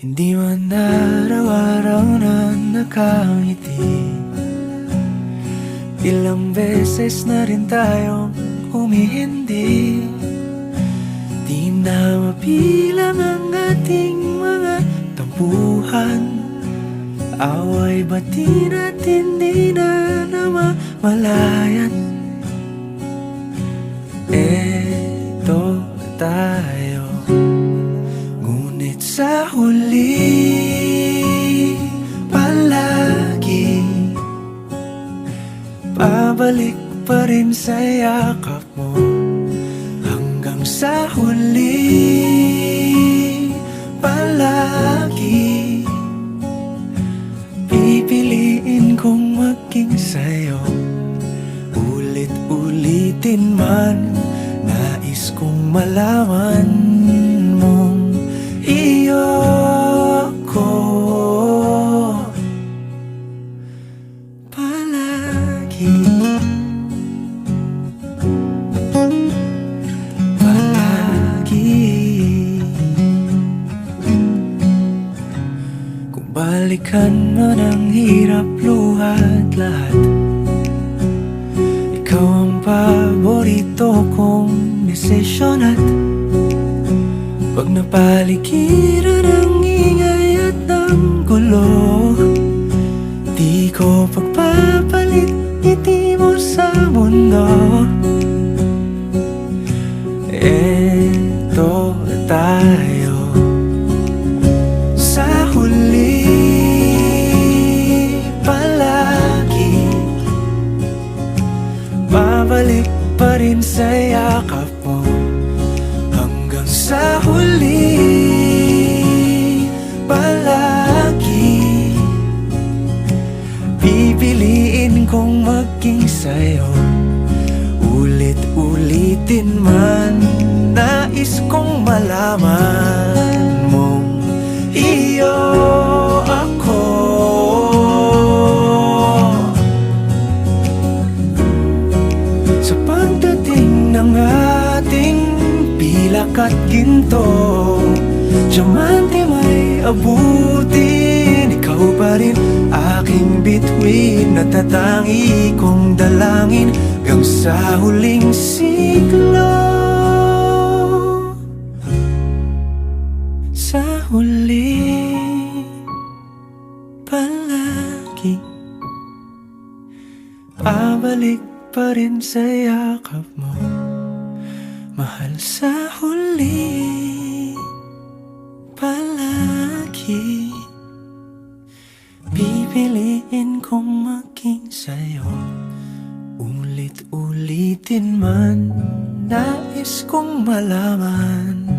Hindi man araw-araw na nakangiti. Ilang beses na rin tayong humihindi. Di na mapilang ang ating mga tampuhan. Away bati natin di na namamalayan. Eto tayo, ngunit sa huli palagi pabalik pa rin sa yakap mo. Hanggang sa huli palagi pipiliin kong maging sa'yo. Ulit-ulitin man, nais kong malaman mong iyo ako palagi. Kung balikan man ang hirap, luhat lahat, ikaw ang paborito kong desisyon. At pag napaligiran ang ingay at ang gulo, di ko pagpapalit ngiti mo sa mundo. Eto tayo, sa huli palagi babalik pa rin sa yakap mo. Hanggang sa huli palagi pipiliin kong maging sa'yo. Ulit-ulitin man, nais kong malaman mong iyo ako. Sa pagdating ng ating pilak at ginto, diamante may abutin, ikaw pa rin aking bituin. Natatangi kong dalangin hanggang sa huling siglo. Sa huli palagi pabalik pa rin sa yakap mo, mahal. Sa huli palagi pipiliin kong maging sa'yo. Ulit-ulitin man, nais kong malaman